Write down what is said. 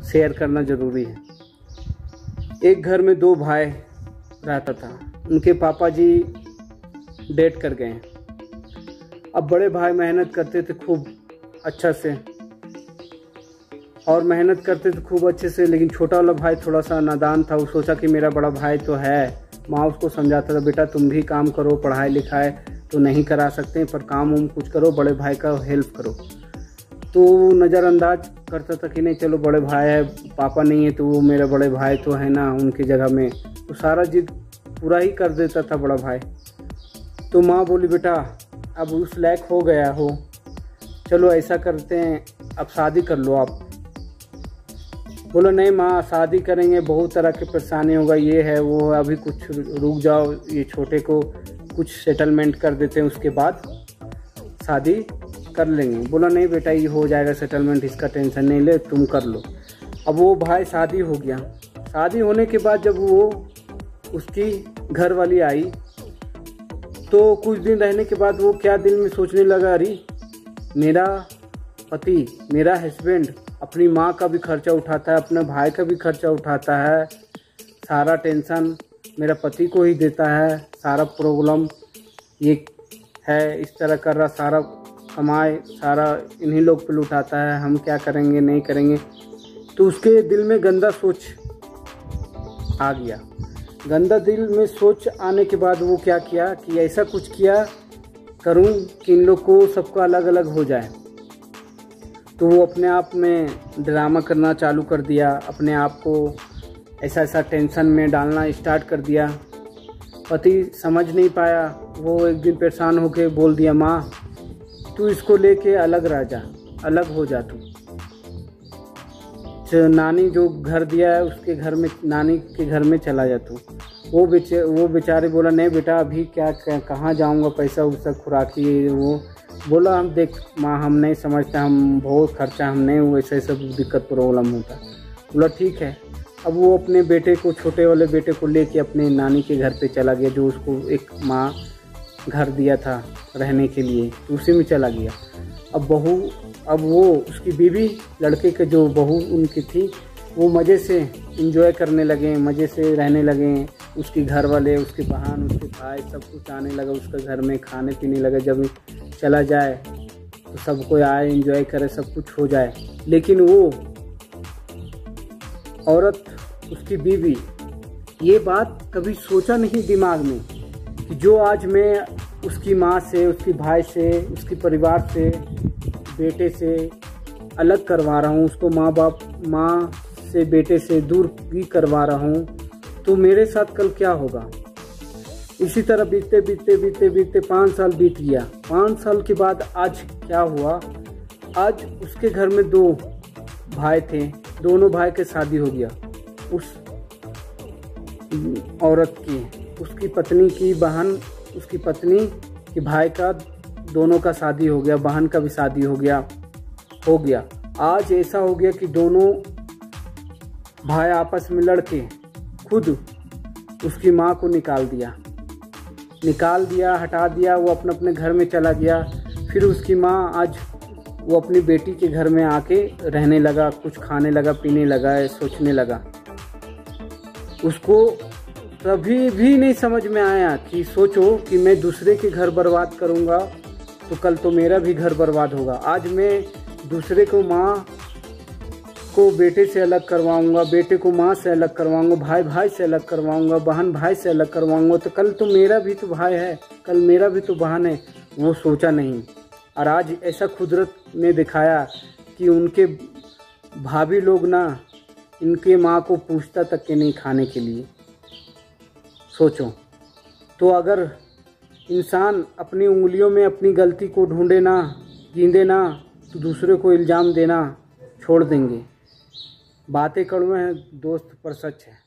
Share करना ज़रूरी है। एक घर में 2 भाई रहता था। उनके पापा जी डेथ कर गए। अब बड़े भाई मेहनत करते थे खूब अच्छा से, और मेहनत करते थे खूब अच्छे से, लेकिन छोटा वाला भाई थोड़ा सा नादान था। वो सोचा कि मेरा बड़ा भाई तो है। माँ उसको समझाता था, बेटा तुम भी काम करो, पढ़ाई लिखाई तो नहीं करा सकते पर काम उम कुछ करो, बड़े भाई का हेल्प करो। तो नज़रअंदाज करता था कि नहीं चलो बड़े भाई है, पापा नहीं है तो वो मेरे बड़े भाई तो है ना उनकी जगह में, तो सारा जिद पूरा ही कर देता था बड़ा भाई। तो माँ बोली बेटा अब उस लायक हो गया हो, चलो ऐसा करते हैं अब शादी कर लो आप। बोला नहीं माँ शादी करेंगे बहुत तरह की परेशानी होगा, ये है वो है, अभी कुछ रुक जाओ, ये छोटे को कुछ सेटलमेंट कर देते हैं उसके बाद शादी कर लेंगे। बोला नहीं बेटा ये हो जाएगा सेटलमेंट, इसका टेंशन नहीं ले, तुम कर लो। अब वो भाई शादी हो गया। शादी होने के बाद जब वो उसकी घर वाली आई तो कुछ दिन रहने के बाद वो क्या दिल में सोचने लगा, अरे मेरा पति, मेरा हस्बैंड अपनी माँ का भी खर्चा उठाता है, अपने भाई का भी खर्चा उठाता है, सारा टेंशन मेरा पति को ही देता है, सारा प्रॉब्लम ये है, इस तरह कर रहा, सारा कमाए सारा इन्हीं लोग पे लुटाता है, हम क्या करेंगे नहीं करेंगे। तो उसके दिल में गंदा सोच आ गया। गंदा दिल में सोच आने के बाद वो क्या किया कि ऐसा कुछ किया करूं कि इन लोग को सबका अलग अलग हो जाए। तो वो अपने आप में ड्रामा करना चालू कर दिया, अपने आप को ऐसा ऐसा टेंशन में डालना स्टार्ट कर दिया। पति समझ नहीं पाया। वो एक दिन परेशान होकर बोल दिया, माँ तू इसको लेके अलग रह जा, अलग हो जा तू। नानी जो घर दिया है उसके घर में, नानी के घर में चला जा तू। वो बेचारे बोला नहीं बेटा अभी क्या कहाँ जाऊँगा, पैसा वैसा खुराकी वो। बोला हम देख माँ हम नहीं समझते, हम बहुत खर्चा, हम नहीं वैसे सब दिक्कत प्रॉब्लम होता। बोला ठीक है। अब वो अपने बेटे को, छोटे वाले बेटे को लेके अपने नानी के घर पे चला गया, जो उसको एक माँ घर दिया था रहने के लिए, उसी में चला गया। अब वो उसकी बीवी, लड़के के जो बहू उनकी थी, वो मज़े से इंजॉय करने लगे, मज़े से रहने लगे। उसके घर वाले, उसके बहन, उसके भाई सब कुछ आने लगा उसके घर में, खाने पीने लगा। जब चला जाए तो सब कोई आए इंजॉय करे, सब कुछ हो जाए। लेकिन वो औरत, उसकी बीवी, ये बात कभी सोचा नहीं दिमाग में कि जो आज मैं उसकी माँ से, उसके भाई से, उसके परिवार से, बेटे से अलग करवा रहा हूँ, उसको माँ से बेटे से दूर भी करवा रहा हूँ, तो मेरे साथ कल क्या होगा। इसी तरह बीतते 5 साल बीत गया। 5 साल के बाद आज क्या हुआ, आज उसके घर में 2 भाई थे, दोनों भाई के शादी हो गया। उस औरत की, उसकी पत्नी की बहन, उसकी पत्नी के भाई का, दोनों का शादी हो गया, बहन का भी शादी हो गया। आज ऐसा हो गया कि दोनों भाई आपस में लड़के खुद उसकी माँ को निकाल दिया, हटा दिया। वो अपने घर में चला गया। फिर उसकी माँ आज वो अपनी बेटी के घर में आके रहने लगा, कुछ खाने लगा, पीने लगा, सोचने लगा। उसको कभी भी नहीं समझ में आया कि सोचो कि मैं दूसरे के घर बर्बाद करूँगा तो कल तो मेरा भी घर बर्बाद होगा। आज मैं दूसरे को माँ को बेटे से अलग करवाऊंगा, बेटे को माँ से अलग करवाऊंगा, भाई से अलग करवाऊंगा, बहन भाई से अलग करवाऊंगा, तो कल तो मेरा भी तो भाई है, कल मेरा भी तो बहन है। वो सोचा नहीं। और आज ऐसा कुदरत ने दिखाया कि उनके भाभी लोग ना इनके माँ को पूछता तक के नहीं खाने के लिए। सोचो तो अगर इंसान अपनी उंगलियों में अपनी गलती को ढूंढे ना, गिने ना, तो दूसरे को इल्ज़ाम देना छोड़ देंगे। बातें कड़वे हैं दोस्त पर सच है।